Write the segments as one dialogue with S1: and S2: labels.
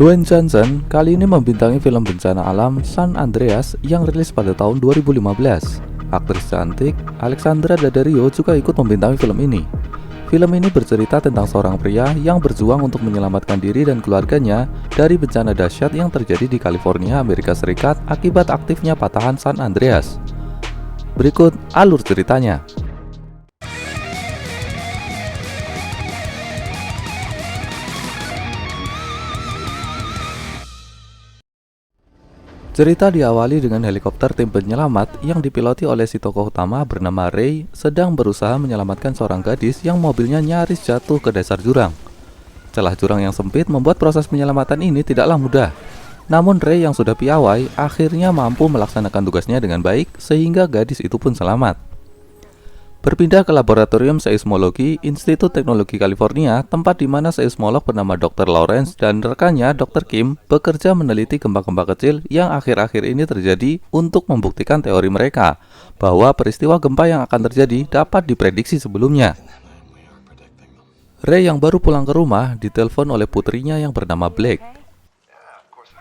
S1: Dwayne Johnson kali ini membintangi film bencana alam San Andreas yang rilis pada tahun 2015. Aktris cantik Alexandra Daddario juga ikut membintangi film ini. Film ini bercerita tentang seorang pria yang berjuang untuk menyelamatkan diri dan keluarganya dari bencana dahsyat yang terjadi di California, Amerika Serikat akibat aktifnya patahan San Andreas. Berikut alur ceritanya. Cerita diawali dengan helikopter tim penyelamat yang dipiloti oleh si tokoh utama bernama Ray sedang berusaha menyelamatkan seorang gadis yang mobilnya nyaris jatuh ke dasar jurang. Celah jurang yang sempit membuat proses penyelamatan ini tidaklah mudah. Namun Ray yang sudah piawai akhirnya mampu melaksanakan tugasnya dengan baik sehingga gadis itu pun selamat. Berpindah ke laboratorium seismologi Institut Teknologi California, tempat di mana seismolog bernama Dr. Lawrence dan rekannya Dr. Kim bekerja meneliti gempa-gempa kecil yang akhir-akhir ini terjadi untuk membuktikan teori mereka bahwa peristiwa gempa yang akan terjadi dapat diprediksi sebelumnya. Ray yang baru pulang ke rumah ditelepon oleh putrinya yang bernama Blake.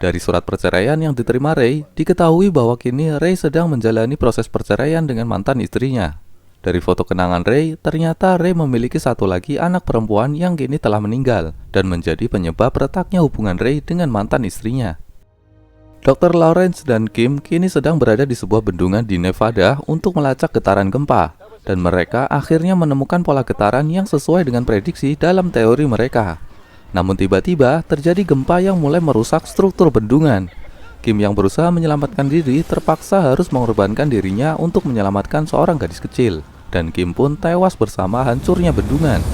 S1: Dari surat perceraian yang diterima Ray, diketahui bahwa kini Ray sedang menjalani proses perceraian dengan mantan istrinya. Dari foto kenangan Ray, ternyata Ray memiliki satu lagi anak perempuan yang kini telah meninggal dan menjadi penyebab retaknya hubungan Ray dengan mantan istrinya. Dr. Lawrence dan Kim kini sedang berada di sebuah bendungan di Nevada untuk melacak getaran gempa, dan mereka akhirnya menemukan pola getaran yang sesuai dengan prediksi dalam teori mereka. Namun tiba-tiba terjadi gempa yang mulai merusak struktur bendungan. Kim yang berusaha menyelamatkan diri terpaksa harus mengorbankan dirinya untuk menyelamatkan seorang gadis kecil, dan Kim pun tewas bersama hancurnya bendungan.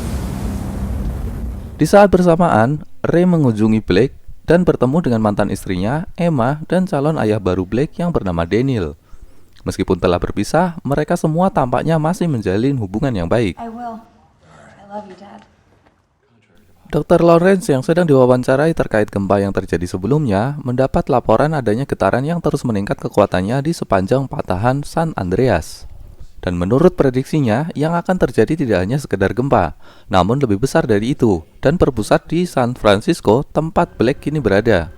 S1: Di saat bersamaan, Ray mengunjungi Blake dan bertemu dengan mantan istrinya, Emma, dan calon ayah baru Blake yang bernama Daniel. Meskipun telah berpisah, mereka semua tampaknya masih menjalin hubungan yang baik.
S2: I will. I love you, Dad.
S1: Dr. Lawrence yang sedang diwawancarai terkait gempa yang terjadi sebelumnya mendapat laporan adanya getaran yang terus meningkat kekuatannya di sepanjang patahan San Andreas. Dan menurut prediksinya, yang akan terjadi tidak hanya sekedar gempa, namun lebih besar dari itu, dan berpusat di San Francisco, tempat Blake kini berada.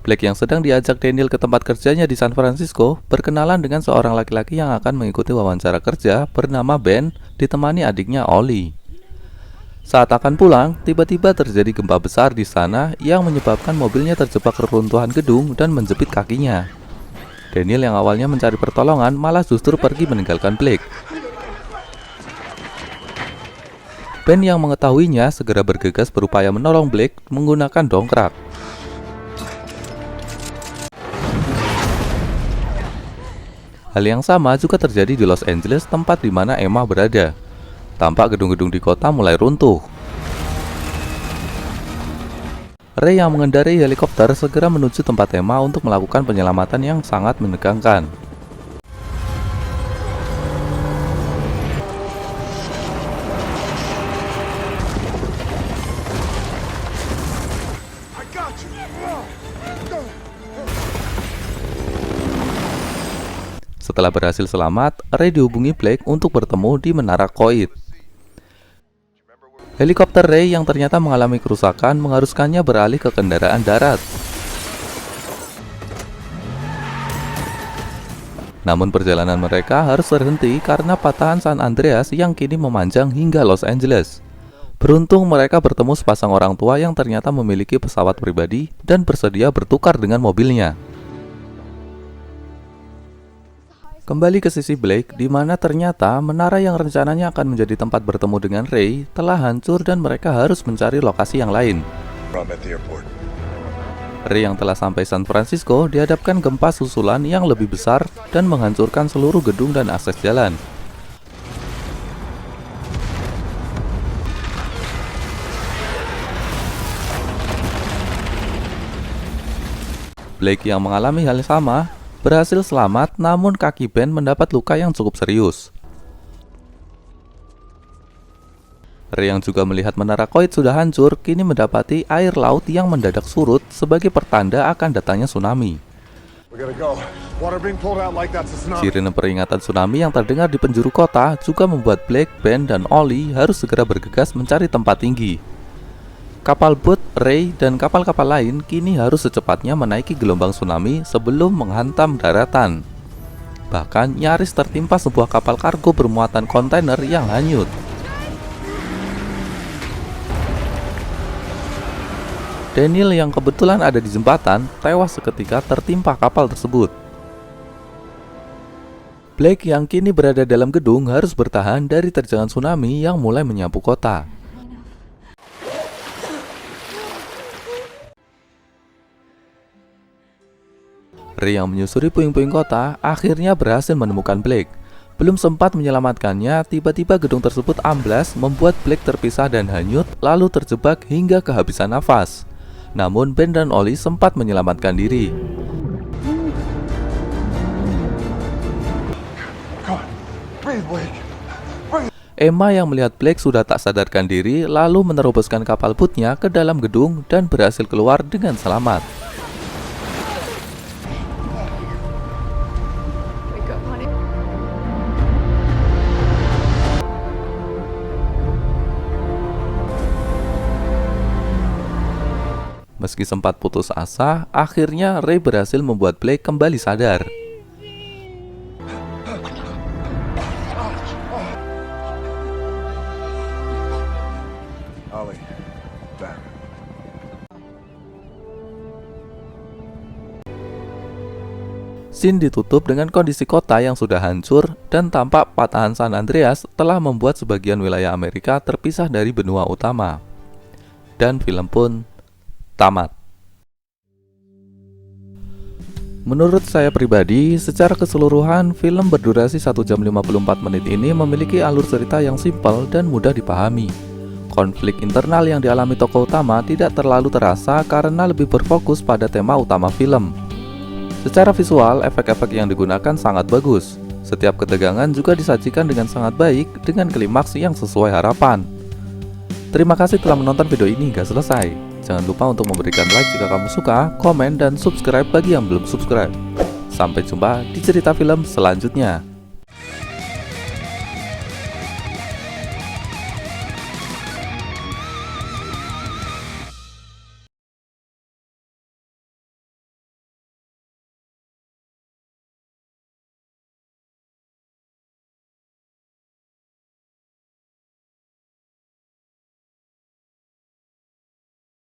S1: Blake yang sedang diajak Daniel ke tempat kerjanya di San Francisco berkenalan dengan seorang laki-laki yang akan mengikuti wawancara kerja bernama Ben, ditemani adiknya Ollie. Saat akan pulang, tiba-tiba terjadi gempa besar di sana yang menyebabkan mobilnya terjebak reruntuhan gedung dan menjepit kakinya. Daniel yang awalnya mencari pertolongan malah justru pergi meninggalkan Blake. Ben yang mengetahuinya segera bergegas berupaya menolong Blake menggunakan dongkrak. Hal yang sama juga terjadi di Los Angeles, tempat di mana Emma berada. Tampak gedung-gedung di kota mulai runtuh. Ray yang mengendarai helikopter segera menuju tempat Emma untuk melakukan penyelamatan yang sangat menegangkan. Setelah berhasil selamat, Ray dihubungi Blake untuk bertemu di Menara Koit. Helikopter Ray yang ternyata mengalami kerusakan mengharuskannya beralih ke kendaraan darat. Namun perjalanan mereka harus terhenti karena patahan San Andreas yang kini memanjang hingga Los Angeles. Beruntung mereka bertemu sepasang orang tua yang ternyata memiliki pesawat pribadi dan bersedia bertukar dengan mobilnya. Kembali ke sisi Blake, di mana ternyata menara yang rencananya akan menjadi tempat bertemu dengan Ray telah hancur dan mereka harus mencari lokasi yang lain. Ray yang telah sampai San Francisco dihadapkan gempa susulan yang lebih besar dan menghancurkan seluruh gedung dan akses jalan. Blake yang mengalami hal yang sama berhasil selamat, namun kaki Ben mendapat luka yang cukup serius. Ray yang juga melihat menara Koit sudah hancur, kini mendapati air laut yang mendadak surut sebagai pertanda akan datangnya tsunami. Sirine peringatan tsunami yang terdengar di penjuru kota juga membuat Blake, Ben, dan Ollie harus segera bergegas mencari tempat tinggi. Kapal bot, Ray, dan kapal-kapal lain kini harus secepatnya menaiki gelombang tsunami sebelum menghantam daratan. Bahkan nyaris tertimpa sebuah kapal kargo bermuatan kontainer yang hanyut. Daniel yang kebetulan ada di jembatan tewas seketika tertimpa kapal tersebut. Blake yang kini berada dalam gedung harus bertahan dari terjangan tsunami yang mulai menyapu kota. Ray yang menyusuri puing-puing kota akhirnya berhasil menemukan Blake. Belum sempat menyelamatkannya, tiba-tiba gedung tersebut amblas membuat Blake terpisah dan hanyut, lalu terjebak hingga kehabisan nafas. Namun Ben dan Ollie sempat menyelamatkan diri. Emma yang melihat Blake sudah tak sadarkan diri lalu meneroboskan kapal bootnya ke dalam gedung dan berhasil keluar dengan selamat. Meski sempat putus asa, akhirnya Ray berhasil membuat Blake kembali sadar. Scene ditutup dengan kondisi kota yang sudah hancur dan tampak patahan San Andreas telah membuat sebagian wilayah Amerika terpisah dari benua utama. Dan film pun tamat. Menurut saya pribadi, secara keseluruhan film berdurasi 1 jam 54 menit ini memiliki alur cerita yang simpel dan mudah dipahami. Konflik internal yang dialami tokoh utama tidak terlalu terasa karena lebih berfokus pada tema utama film. Secara visual, efek-efek yang digunakan sangat bagus. Setiap ketegangan juga disajikan dengan sangat baik dengan klimaks yang sesuai harapan. Terima kasih telah menonton video ini hingga selesai. Jangan lupa untuk memberikan like jika kamu suka, komen, dan subscribe bagi yang belum subscribe. Sampai jumpa di cerita film selanjutnya.